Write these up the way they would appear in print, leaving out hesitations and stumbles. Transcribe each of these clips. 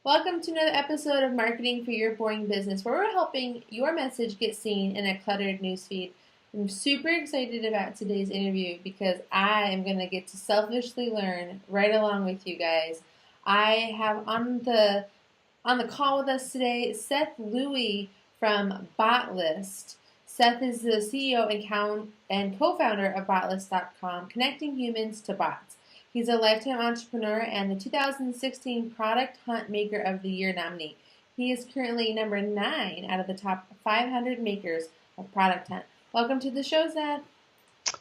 Welcome to another episode of Marketing for Your Boring Business, where we're helping your message get seen in a cluttered newsfeed. I'm super excited about today's interview because I am going to get to selfishly learn right along with you guys. I have on the call with us today Seth Louey from BotList. Seth is the CEO and co-founder of BotList.com, connecting humans to bots. He's a lifetime entrepreneur and the 2016 Product Hunt Maker of the Year nominee. He is currently number 9 out of the top 500 makers of Product Hunt. Welcome to the show, Seth.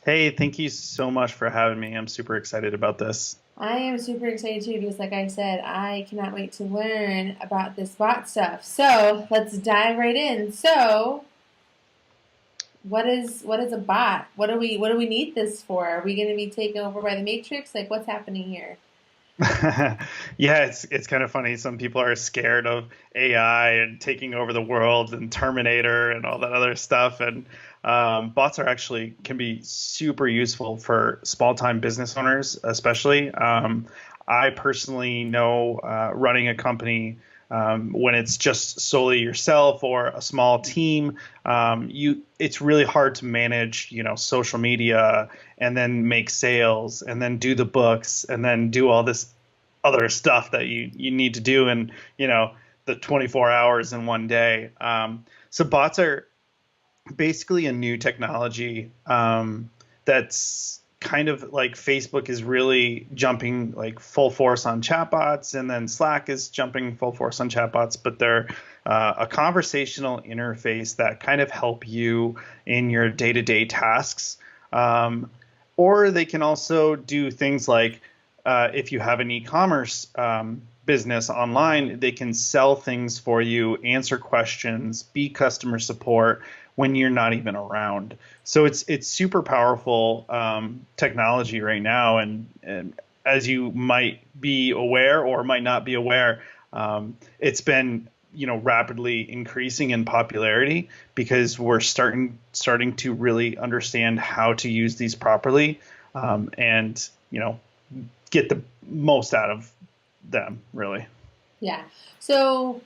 Hey, thank you so much for having me. I'm super excited about this. I am super excited too because, like I said, I cannot wait to learn about this bot stuff. So let's dive right in. So, what is a bot? What do we need this for? Are we going to be taken over by the Matrix? Like, what's happening here? Yeah, it's kind of funny. Some people are scared of AI and taking over the world and Terminator and all that other stuff. And bots are actually can be super useful for small time business owners, especially. I personally know running a company when it's just solely yourself or a small team, it's really hard to manage, social media and then make sales and then do the books and then do all this other stuff that you need to do in, the 24 hours in one day. So bots are basically a new technology that's kind of like Facebook is really jumping like full force on chatbots, and then Slack is jumping full force on chatbots, but they're a conversational interface that kind of help you in your day-to-day tasks. Or they can also do things like if you have an e-commerce business online, they can sell things for you, answer questions, be customer support when you're not even around. So it's super powerful technology right now, and as you might be aware or might not be aware, it's been rapidly increasing in popularity because we're starting to really understand how to use these properly, and get the most out of them, really. Yeah. So,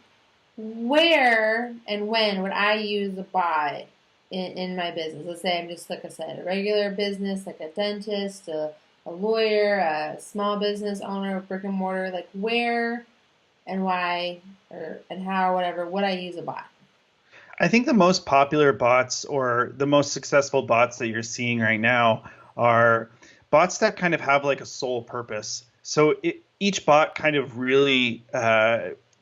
where and when would I use a bot in my business? Let's say I'm just, like I said, a regular business, like a dentist, a lawyer, a small business owner, brick and mortar. Like, where and why and how or whatever would I use a bot? I think the most popular bots or the most successful bots that you're seeing right now are bots that kind of have like a sole purpose. So each bot kind of really,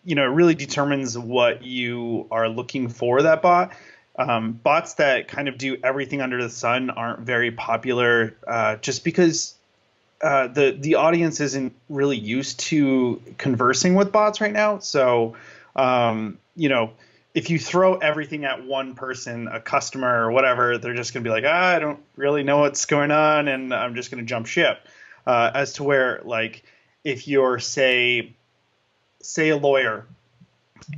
really determines what you are looking for that bot. Bots that kind of do everything under the sun aren't very popular, just because the audience isn't really used to conversing with bots right now. So, if you throw everything at one person, a customer or whatever, they're just going to be like, I don't really know what's going on, and I'm just going to jump ship. As to where, like, if you're, say a lawyer,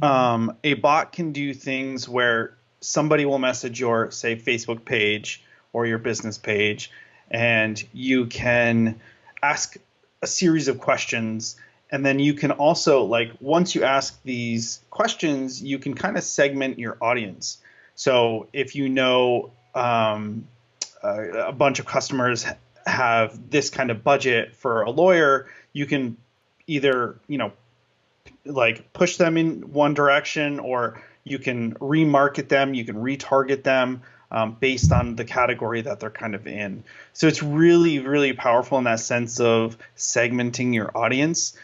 a bot can do things where somebody will message your, say, Facebook page or your business page, and you can ask a series of questions. And then you can also, like, once you ask these questions, you can kind of segment your audience. So if a bunch of customers have this kind of budget for a lawyer, you can either, like push them in one direction, or you can remarket them, you can retarget them based on the category that they're kind of in. So it's really, really powerful in that sense of segmenting your audience.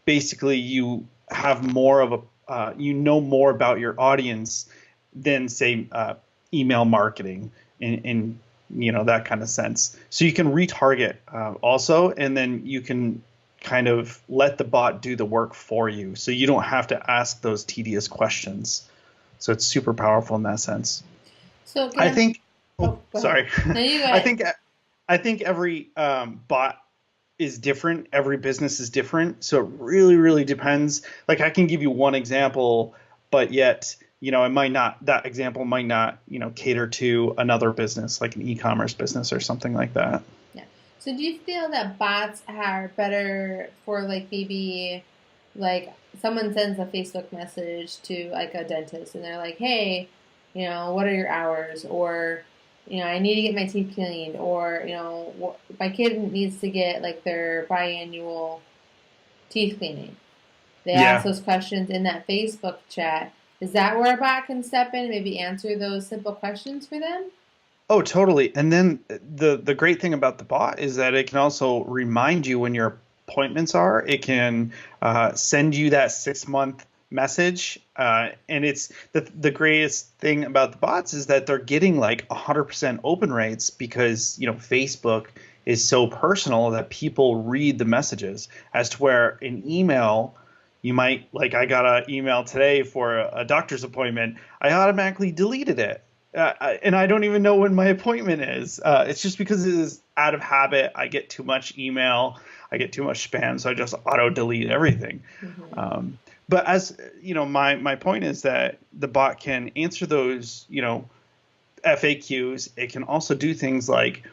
Basically, you have more of more about your audience than, say, email marketing in that kind of sense. So you can retarget also, and then you can kind of let the bot do the work for you, so you don't have to ask those tedious questions. So it's super powerful in that sense. So, I think. go Sorry. ahead. No, you go I ahead. think I think every bot is different. Every business is different. So it really, really depends. Like, I can give you one example, but yet, that example might not, cater to another business, like an e-commerce business or something like that. Yeah. So do you feel that bots are better for, like, maybe like someone sends a Facebook message to like a dentist and they're like, hey, what are your hours? Or, I need to get my teeth cleaned. Or, my kid needs to get like their biannual teeth cleaning. They ask Yeah. those questions in that Facebook chat. Is that where a bot can step in and maybe answer those simple questions for them? Oh, totally. And then the great thing about the bot is that it can also remind you when your appointments are. It can send you that 6 month message, and it's the greatest thing about the bots is that they're getting like 100% open rates because Facebook is so personal that people read the messages. As to where an email, you might like I got an email today for a doctor's appointment. I automatically deleted it and I don't even know when my appointment is. It's just because it is out of habit. I get too much email, I get too much spam, so I just auto delete everything. Mm-hmm. But as my point is that the bot can answer those FAQs. It can also do things like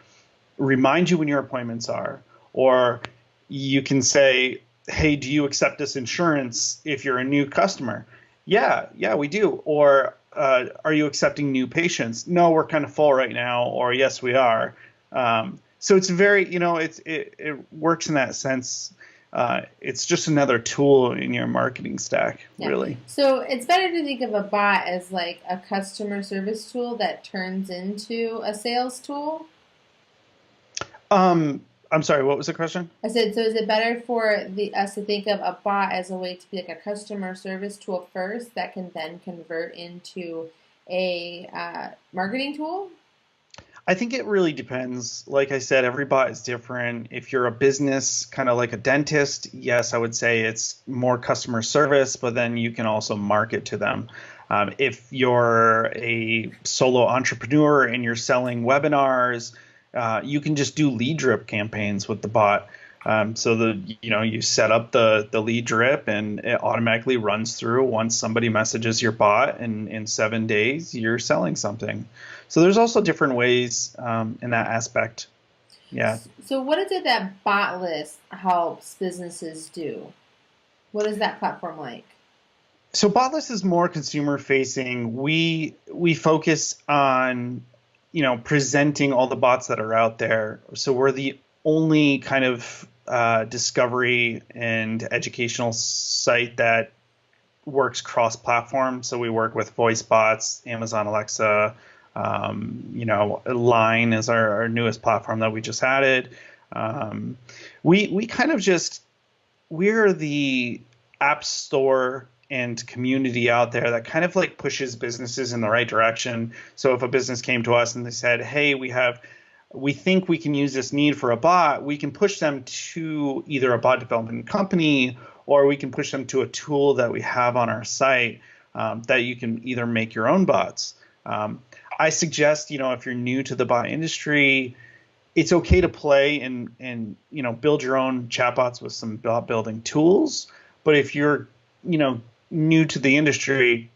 remind you when your appointments are, or you can say, hey, do you accept this insurance if you're a new customer? Yeah, we do. Or are you accepting new patients? No, we're kind of full right now. Or yes, we are. So it's very, it works in that sense. It's just another tool in your marketing stack, Yeah. really. So it's better to think of a bot as like a customer service tool that turns into a sales tool. I'm sorry, what was the question? I said, so is it better for us to think of a bot as a way to be like a customer service tool first that can then convert into a marketing tool? I think it really depends. Like I said, every bot is different. If you're a business, kind of like a dentist, yes, I would say it's more customer service, but then you can also market to them. If you're a solo entrepreneur and you're selling webinars, you can just do lead drip campaigns with the bot. So you set up the lead drip and it automatically runs through once somebody messages your bot, and in 7 days you're selling something. So there's also different ways in that aspect. Yeah. So what is it that BotList helps businesses do? What is that platform like? So BotList is more consumer facing. We focus on presenting all the bots that are out there. So we're the only kind of discovery and educational site that works cross-platform. So we work with voice bots, Amazon Alexa, Line is our newest platform that we just added. We kind of just we're the app store and community out there that kind of like pushes businesses in the right direction. So if a business came to us and they said, hey, we think we can use this need for a bot, we can push them to either a bot development company, or we can push them to a tool that we have on our site that you can either make your own bots. I suggest, if you're new to the bot industry, it's okay to play and build your own chatbots with some bot building tools. But if you're new to the industry,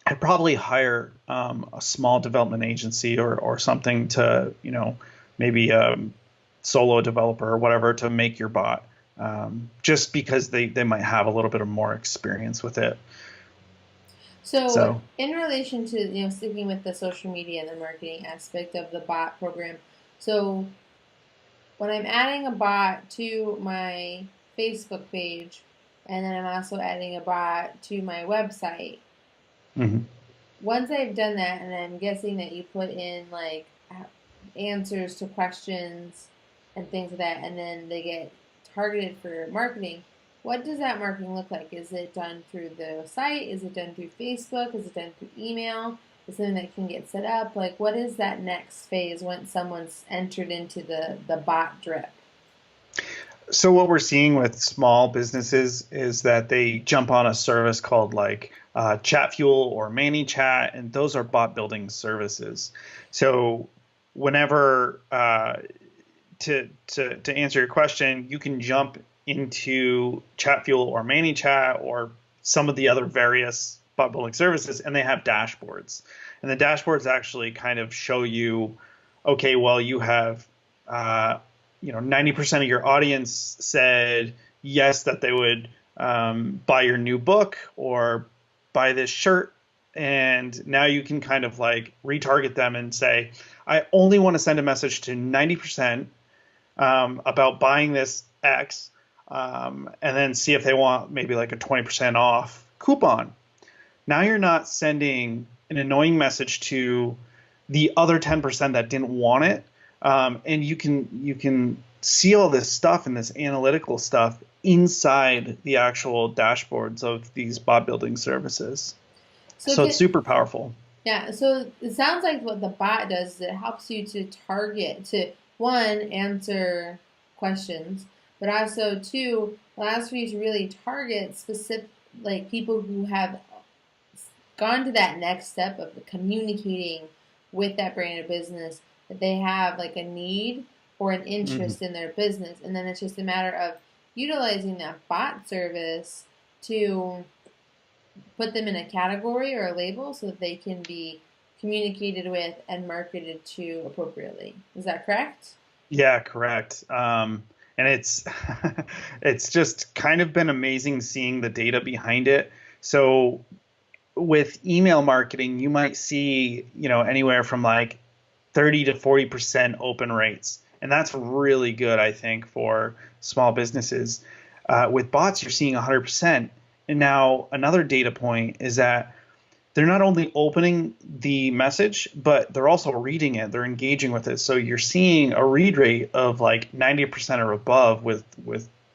I'd probably hire a small development agency or something to maybe a solo developer or whatever to make your bot, just because they might have a little bit of more experience with it. So, So in relation to sticking with the social media and the marketing aspect of the bot program, so when I'm adding a bot to my Facebook page, and then I'm also adding a bot to my website, mhm. once I've done that, and I'm guessing that you put in like answers to questions and things like that, and then they get targeted for marketing. What does that marketing look like? Is it done through the site? Is it done through Facebook? Is it done through email? Is something that can get set up? Like, what is that next phase once someone's entered into the bot drip? So what we're seeing with small businesses is that they jump on a service called like ChatFuel or ManyChat, and those are bot building services. So whenever to answer your question, you can jump into ChatFuel or ManyChat or some of the other various bot building services, and they have dashboards. And the dashboards actually kind of show you, okay, well, you have 90% of your audience said yes, that they would buy your new book or buy this shirt. And now you can kind of like retarget them and say, I only want to send a message to 90% about buying this X, and then see if they want maybe like a 20% off coupon. Now you're not sending an annoying message to the other 10% that didn't want it, and you can see all this stuff and this analytical stuff inside the actual dashboards of these bot building services. So it's super powerful. Yeah, so it sounds like what the bot does is it helps you to target, to one, answer questions, but also two, allows for you to really target specific, like people who have gone to that next step of communicating with that brand or business, that they have like a need or an interest in their business. And then it's just a matter of utilizing that bot service to put them in a category or a label so that they can be communicated with and marketed to appropriately. Is that correct? Yeah, correct. And it's it's just kind of been amazing seeing the data behind it. So with email marketing, you might see, anywhere from like 30 to 40% open rates. And that's really good, I think, for small businesses. With bots, you're seeing 100%. And now another data point is that they're not only opening the message, but they're also reading it. They're engaging with it. So you're seeing a read rate of like 90% or above with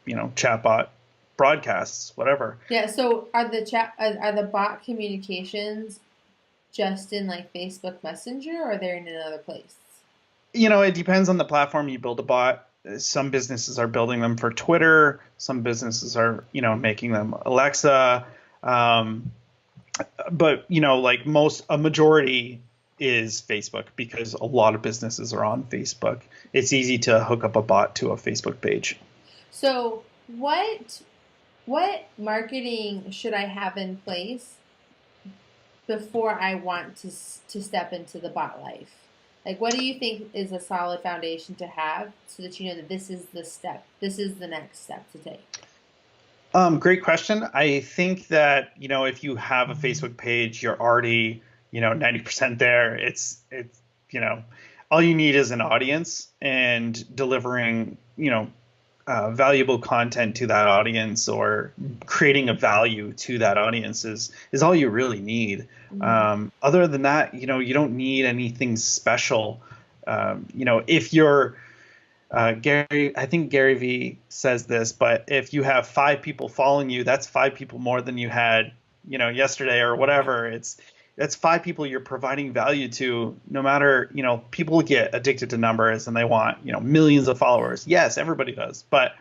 chatbot broadcasts, whatever. Yeah. So are the bot communications just in like Facebook Messenger, or are they in another place? It depends on the platform you build a bot. Some businesses are building them for Twitter. Some businesses are, making them Alexa. But, a majority is Facebook because a lot of businesses are on Facebook. It's easy to hook up a bot to a Facebook page. So what marketing should I have in place before I want to step into the bot life? Like, what do you think is a solid foundation to have so that you know that this is the step, this is the next step to take? Great question. I think that, if you have a Facebook page, you're already, 90% there. It's all you need is an audience and delivering, valuable content to that audience or creating a value to that audience is all you really need. Other than that, you don't need anything special. If you're Gary, I think Gary V says this, but if you have 5 people following you, that's 5 people more than you had, yesterday or whatever. That's 5 people you're providing value to. No matter, people get addicted to numbers and they want, millions of followers. Yes, everybody does, but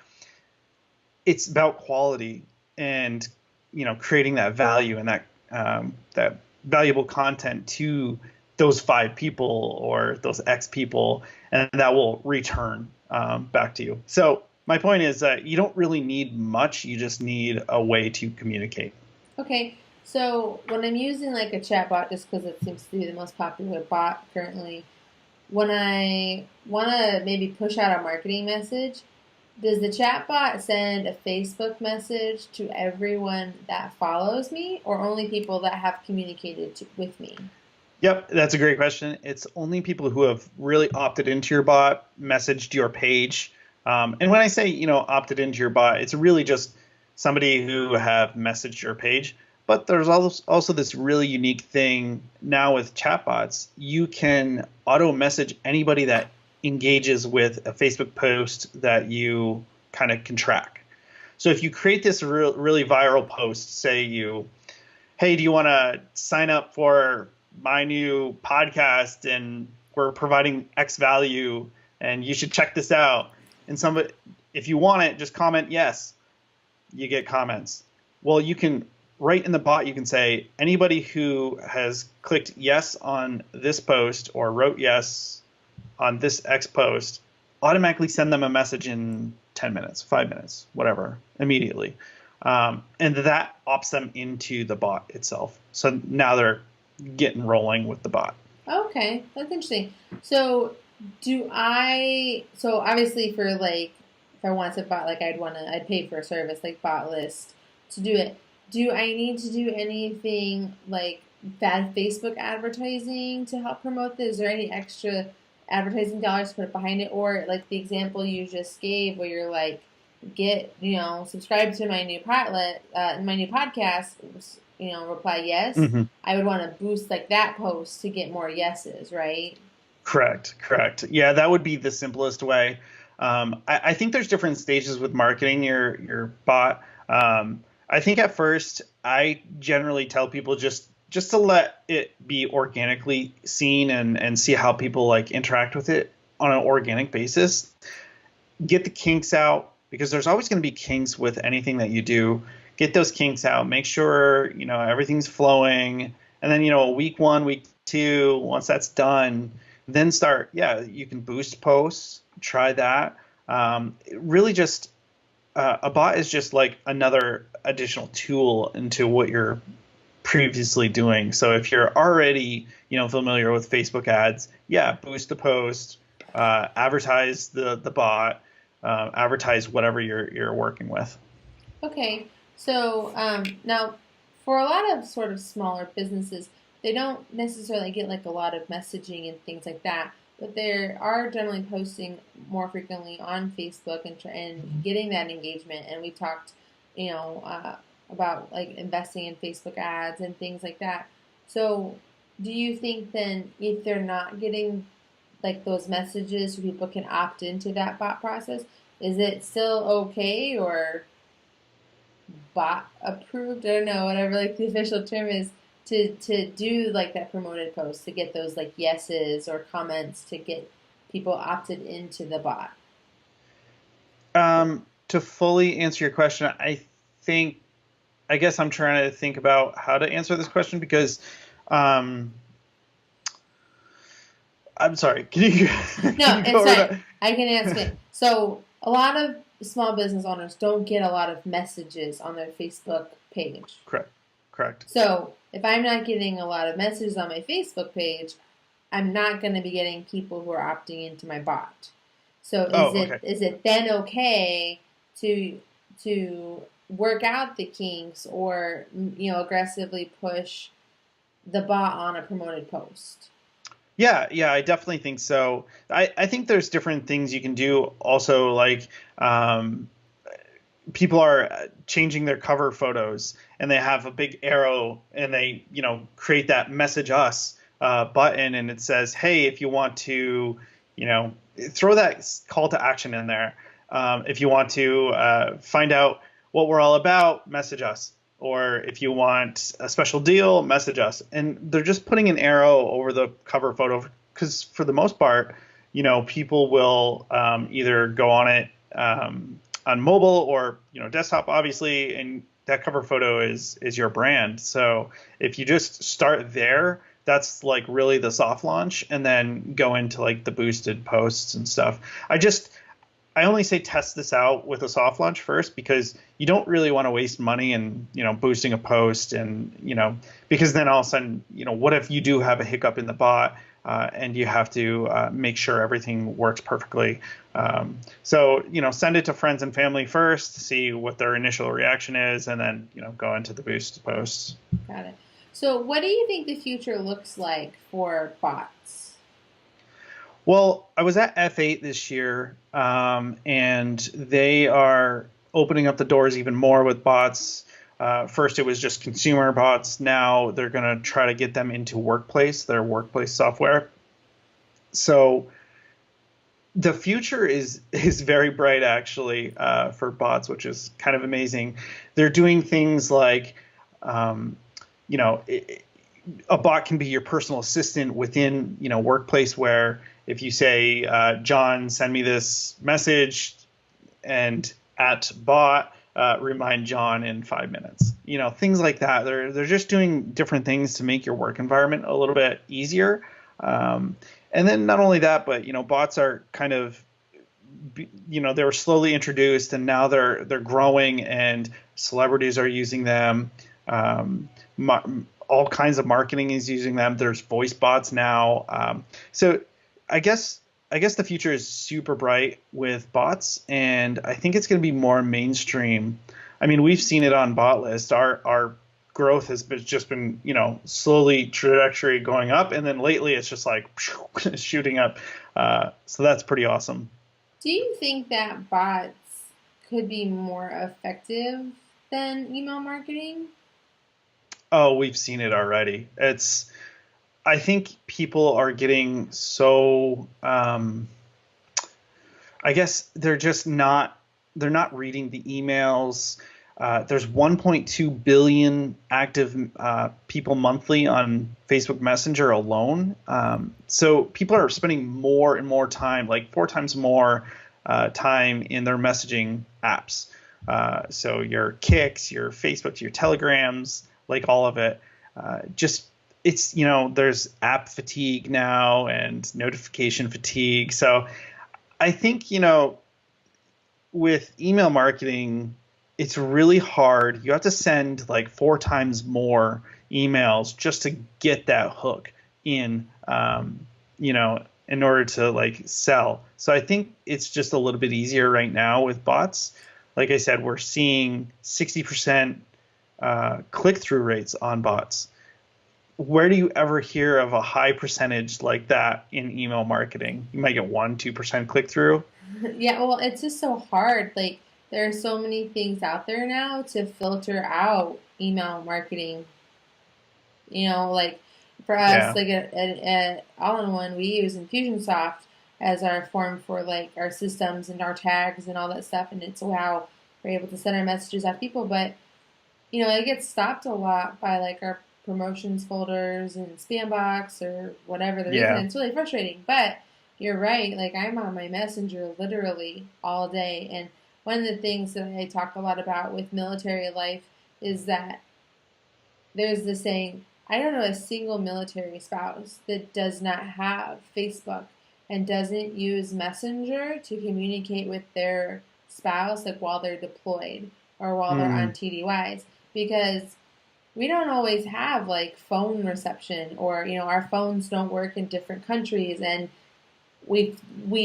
it's about quality and, creating that value and that valuable content to those 5 people or those X people, and that will return back to you. So my point is that you don't really need much. You just need a way to communicate. Okay. So when I'm using like a chat bot, just because it seems to be the most popular bot currently, when I want to maybe push out a marketing message, does the chat bot send a Facebook message to everyone that follows me or only people that have communicated with me? Yep, that's a great question. It's only people who have really opted into your bot, messaged your page. And when I say, opted into your bot, it's really just somebody who have messaged your page. But there's also this really unique thing now with chatbots. You can auto message anybody that engages with a Facebook post that you kind of can track. So if you create this really viral post, say hey, do you want to sign up for my new podcast and we're providing X value and you should check this out. And if you want it, just comment yes. You get comments. Well, you can right in the bot, you can say anybody who has clicked yes on this post or wrote yes on this X post, automatically send them a message in 10 minutes, 5 minutes, whatever, immediately. And that opts them into the bot itself. So now they're getting rolling with the bot. Okay, that's interesting. So obviously for like, if I want to bot, like I'd pay for a service like BotList to do it. Do I need to do anything like bad Facebook advertising to help promote this? Is there any extra advertising dollars to put behind it? Or like the example you just gave where you're like, subscribe to my new my new podcast, reply yes. Hmm. I would want to boost like that post to get more yeses, right? Correct. Yeah, that would be the simplest way. I think there's different stages with marketing your bot. I think at first I generally tell people just to let it be organically seen and see how people like interact with it on an organic basis. Get the kinks out because there's always going to be kinks with anything that you do. Get those kinks out. Make sure everything's flowing, and then week 1, week 2, once that's done, then start. Yeah, you can boost posts. Try that. Really, just a bot is just like another additional tool into what you're previously doing. So if you're already familiar with Facebook ads, yeah, boost the post, advertise the bot, advertise whatever you're working with. Okay, so now for a lot of sort of smaller businesses, they don't necessarily get like a lot of messaging and things like that, but they are generally posting more frequently on Facebook and getting that engagement. And we talked, about like investing in Facebook ads and things like that. So, do you think then if they're not getting like those messages so people can opt into that bot process, is it still okay or bot approved? I don't know, whatever like the official term is to do like that promoted post to get those like yeses or comments to get people opted into the bot? To fully answer your question, I guess I'm trying to think about how to answer this question because I'm sorry. Can you, No, can you go it's over fine. that? I can ask it. So a lot of small business owners don't get a lot of messages on their Facebook page. Correct. So if I'm not getting a lot of messages on my Facebook page, I'm not going to be getting people who are opting into my bot. So Okay. is it then okay to work out the kinks or aggressively push the bot on a promoted post? Yeah, I definitely think so. I think there's different things you can do also, like people are changing their cover photos and they have a big arrow and they, create that message us button and it says, hey, if you want to, throw that call to action in there. If you want to find out what we're all about, message us. Or if you want a special deal, message us. And they're just putting an arrow over the cover photo because for the most part, people will either go on it on mobile or desktop, obviously, and that cover photo is your brand. So if you just start there, that's like really the soft launch, and then go into like the boosted posts and stuff. I only say test this out with a soft launch first because you don't really want to waste money in, boosting a post and, because then all of a sudden, what if you do have a hiccup in the bot and you have to make sure everything works perfectly. So, send it to friends and family first, see what their initial reaction is, and then, go into the boost posts. Got it. So what do you think the future looks like for bots? Well, I was at F8 this year, and they are opening up the doors even more with bots. First, it was just consumer bots. Now they're going to try to get them into their workplace software. So the future is very bright, actually, for bots, which is kind of amazing. They're doing things like, a bot can be your personal assistant within, workplace, where if you say, John, send me this message, and at bot, remind John in 5 minutes, things like that. They're just doing different things to make your work environment a little bit easier. And then not only that, but, bots are kind of, they were slowly introduced and now they're growing and celebrities are using them. All kinds of marketing is using them. There's voice bots now. So I guess the future is super bright with bots, and I think it's going to be more mainstream. I mean, we've seen it on BotList. Our growth has just been, slowly trajectory going up, and then lately it's just like shooting up. So that's pretty awesome. Do you think that bots could be more effective than email marketing? Oh, we've seen it already. I think people are getting so, I guess they're not reading the emails. There's 1.2 billion active people monthly on Facebook Messenger alone. So people are spending more and more time, like 4 times more time in their messaging apps. So your Kicks, your Facebooks, your Telegrams, like all of it. Just it's there's app fatigue now and notification fatigue. So I think with email marketing, it's really hard. You have to send like 4 times more emails just to get that hook in, in order to like sell. So I think it's just a little bit easier right now with bots. Like I said, we're seeing 60% click-through rates on bots. Where do you ever hear of a high percentage like that in email marketing? You might get 1-2% click-through. Yeah, well, it's just so hard. Like, there are so many things out there now to filter out email marketing. Like for us, Yeah. like a all-in-one, we use Infusionsoft as our form for like our systems and our tags and all that stuff. And it's wow, we're able to send our messages out to people, but it gets stopped a lot by like our promotions folders and spam box or whatever the reason. Yeah. It's really frustrating. But you're right. Like I'm on my messenger literally all day. And one of the things that I talk a lot about with military life is that there's this saying, I don't know a single military spouse that does not have Facebook and doesn't use Messenger to communicate with their spouse like while they're deployed or while they're on Mm, TDYs because we don't always have like phone reception or our phones don't work in different countries and we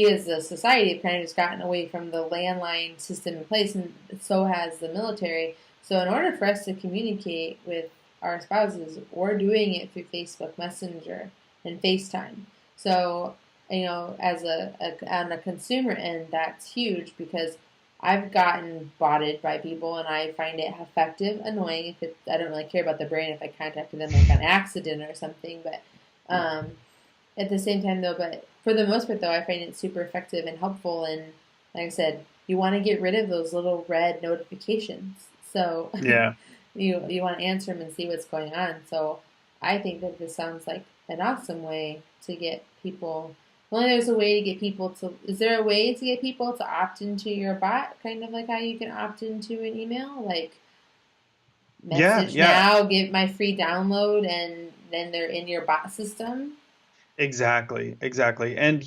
as a society have kind of just gotten away from the landline system in place, and so has the military. So in order for us to communicate with our spouses, we're doing it through Facebook Messenger and FaceTime. So as on a consumer end, that's huge because I've gotten botted by people, and I find it effective, annoying. If I don't really care about the brand if I contacted them like on accident or something, but at the same time though, but for the most part though, I find it super effective and helpful. And like I said, you want to get rid of those little red notifications. So yeah. you want to answer them and see what's going on. So I think that this sounds like an awesome way to get people. Well, there's a way to get people to. Is there a way to get people to opt into your bot? Kind of like how you can opt into an email, like Yeah. message Yeah. now, get my free download, and then they're in your bot system. Exactly, exactly. And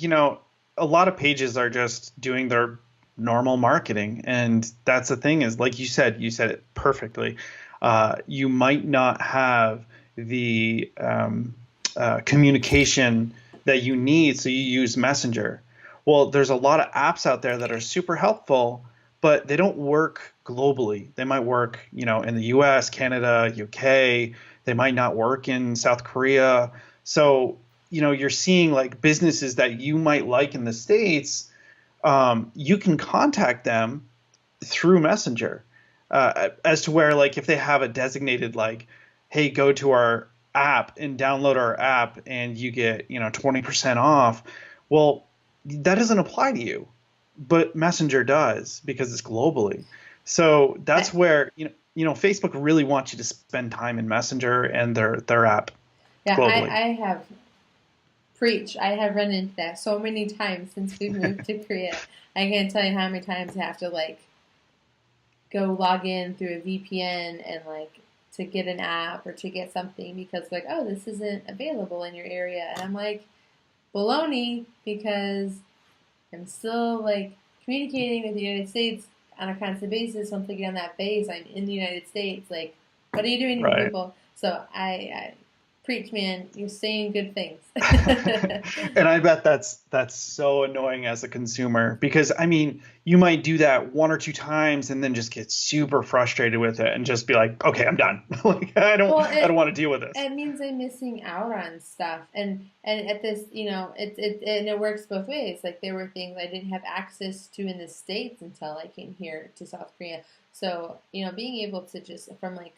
a lot of pages are just doing their normal marketing, and that's the thing is, like you said it perfectly. You might not have the communication that you need, so you use Messenger. Well, there's a lot of apps out there that are super helpful, but they don't work globally. They might work, in the US, Canada, UK. They might not work in South Korea. So you're seeing like businesses that you might like in the States, you can contact them through Messenger, as to where like if they have a designated like, hey, go to our app and download our app and you get 20% off. Well, that doesn't apply to you, but Messenger does because it's globally. So I, that's where Facebook really wants you to spend time in Messenger and their app yeah, globally. I have preach. I have run into that so many times since we moved to Korea. I can't tell you how many times I have to like go log in through a VPN and like to get an app or to get something because like, oh, this isn't available in your area. And I'm like, baloney, because I'm still like communicating with the United States on a constant basis. Once I get on that base, I'm in the United States. Like, what are you doing here, Right. people? So I Preach, man. You're saying good things. And I bet that's so annoying as a consumer because I mean, you might do that one or two times and then just get super frustrated with it and just be like, okay, I'm done. Like Well, I don't want to deal with this. it means I'm missing out on stuff, and at this, and it works both ways. Like there were things I didn't have access to in the States until I came here to South Korea. So being able to just from like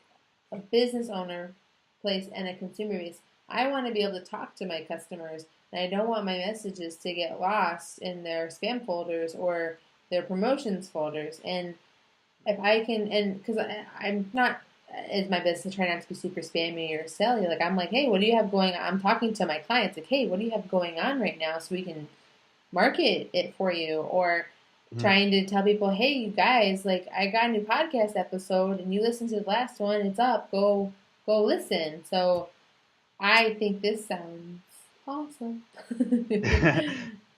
a business owner place and a consumer base, I want to be able to talk to my customers, and I don't want my messages to get lost in their spam folders or their promotions folders. And if I can, and because I'm not, is my business trying not to be super spammy or silly. Like I'm like, hey, what do you have going on? I'm talking to my clients like, hey, what do you have going on right now so we can market it for you, or trying to tell people, hey, you guys, like I got a new podcast episode and you listened to the last one, it's up, go listen. So I think this sounds awesome.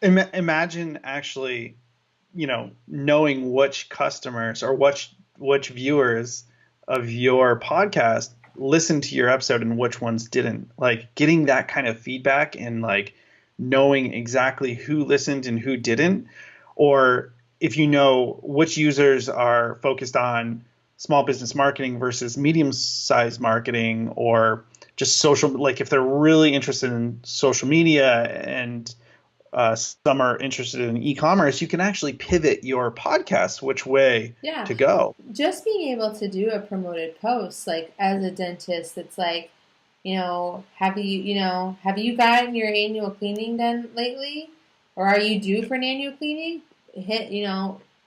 Imagine actually, knowing which customers or which viewers of your podcast listened to your episode and which ones didn't. Like getting that kind of feedback and like knowing exactly who listened and who didn't, or if you know which users are focused on small business marketing versus medium-sized marketing, or just social, like if they're really interested in social media and some are interested in e-commerce, you can actually pivot your podcast which way to go. Just being able to do a promoted post, like as a dentist, it's like, have you gotten your annual cleaning done lately? Or are you due for an annual cleaning? Hit,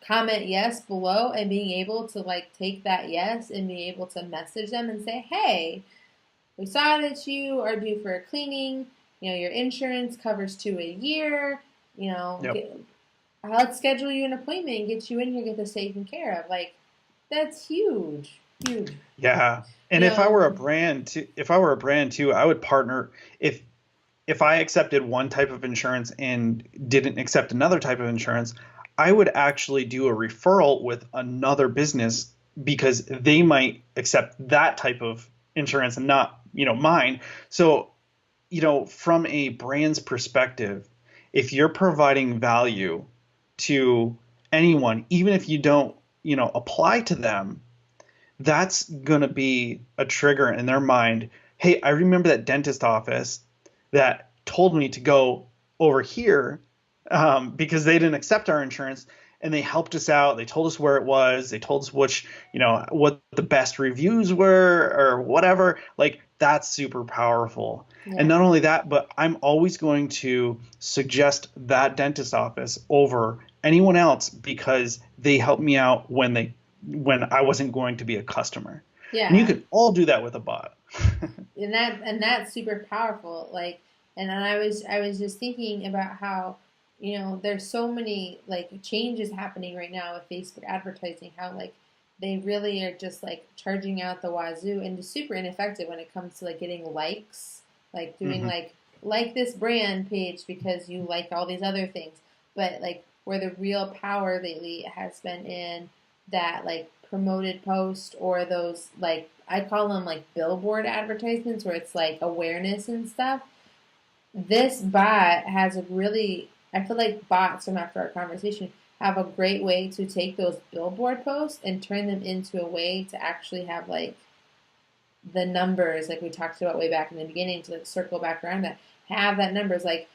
comment yes below, and being able to like take that yes and be able to message them and say, hey, we saw that you are due for a cleaning. Your insurance covers 2 a year. Let's schedule you an appointment and get you in here, get this taken care of. Like, that's huge. Yeah. And if I were a brand too, I would partner. If I accepted one type of insurance and didn't accept another type of insurance, I would actually do a referral with another business because they might accept that type of insurance and not, mine. So, from a brand's perspective, if you're providing value to anyone, even if you don't, apply to them, that's going to be a trigger in their mind. Hey, I remember that dentist office that told me to go over here because they didn't accept our insurance, and they helped us out. They told us where it was. They told us which, what the best reviews were or whatever. Like that's super powerful. Yeah. And not only that, but I'm always going to suggest that dentist office over anyone else because they helped me out when I wasn't going to be a customer. Yeah. And you can all do that with a bot. and that's super powerful. Like, and I was just thinking about how, there's so many like changes happening right now with Facebook advertising, how like they really are just like charging out the wazoo and just super ineffective when it comes to like getting likes, like doing like this brand page because you like all these other things. But like where the real power lately has been in that like promoted post, or those like, I call them like billboard advertisements where it's like awareness and stuff. This bot has a really, I feel like bots from after our conversation have a great way to take those billboard posts and turn them into a way to actually have like the numbers, like we talked about way back in the beginning, to like circle back around that, have that numbers. Like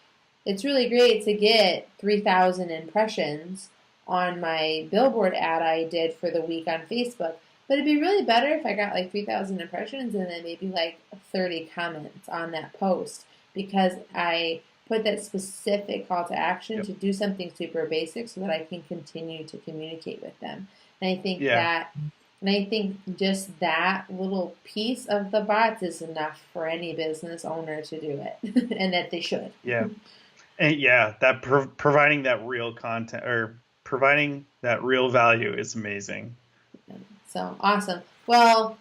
it's really great to get 3,000 impressions on my billboard ad I did for the week on Facebook, but it'd be really better if I got like 3,000 impressions and then maybe like 30 comments on that post, because I put that specific call to action to do something super basic so that I can continue to communicate with them. And I think just that little piece of the bots is enough for any business owner to do it, and that they should. Yeah. And that providing that real content or providing that real value is amazing. So awesome. Well,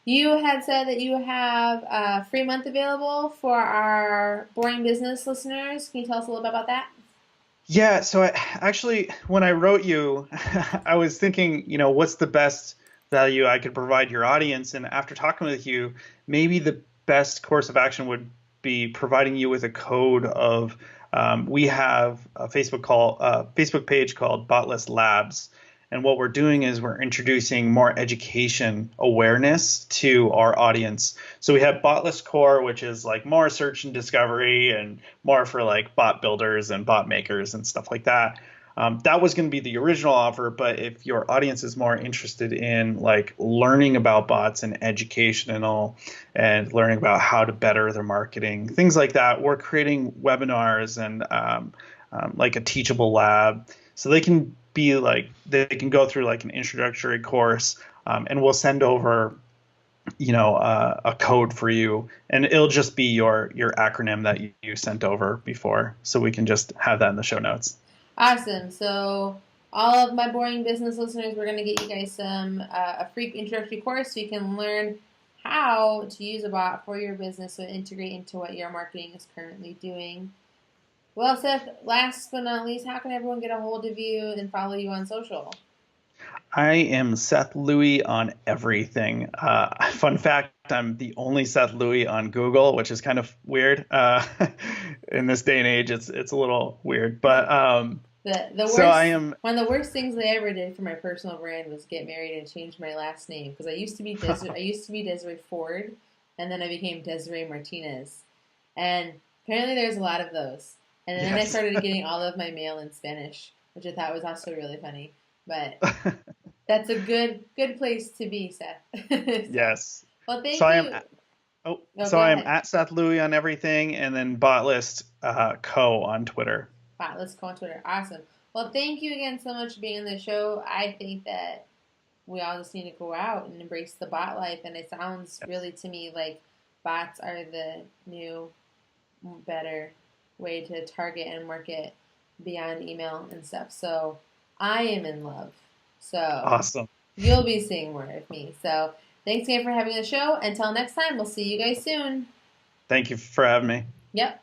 you had said that you have a free month available for our Boring Business listeners. Can you tell us a little bit about that? Yeah. So when I wrote you, I was thinking, what's the best value I could provide your audience? And after talking with you, maybe the best course of action would be providing you with a code of we have a Facebook page called BotList Labs. And what we're doing is we're introducing more education awareness to our audience. So we have BotList Core, which is like more search and discovery and more for like bot builders and bot makers and stuff like that. That was going to be the original offer, but if your audience is more interested in like learning about bots and educational and learning about how to better their marketing, things like that, we're creating webinars and like a teachable lab, so they can go through like an introductory course, and we'll send over a code for you, and it'll just be your acronym that you sent over before, so we can just have that in the show notes. Awesome. So all of my boring business listeners, we're going to get you guys a free introductory course so you can learn how to use a bot for your business so integrate into what your marketing is currently doing. Well, Seth, last but not least, how can everyone get a hold of you and follow you on social? I am Seth Louey on everything. Fun fact, I'm the only Seth Louey on Google, which is kind of weird. In this day and age, it's a little weird. But the worst, so I am. One of the worst things I ever did for my personal brand was get married and change my last name, because I used to be Desiree Ford, and then I became Desiree Martinez. And apparently there's a lot of those. And then I started getting all of my mail in Spanish, which I thought was also really funny. But that's a good place to be, Seth. Yes. Well, thank you. I am at Seth Louey on everything, and then BotList Co on Twitter. BotList Co on Twitter. Awesome. Well, thank you again so much for being on the show. I think that we all just need to go out and embrace the bot life, and it sounds really to me like bots are the new, better way to target and market beyond email and stuff. So I am in love. So awesome. You'll be seeing more of me. So thanks again for having the show. Until next time, we'll see you guys soon. Thank you for having me. Yep.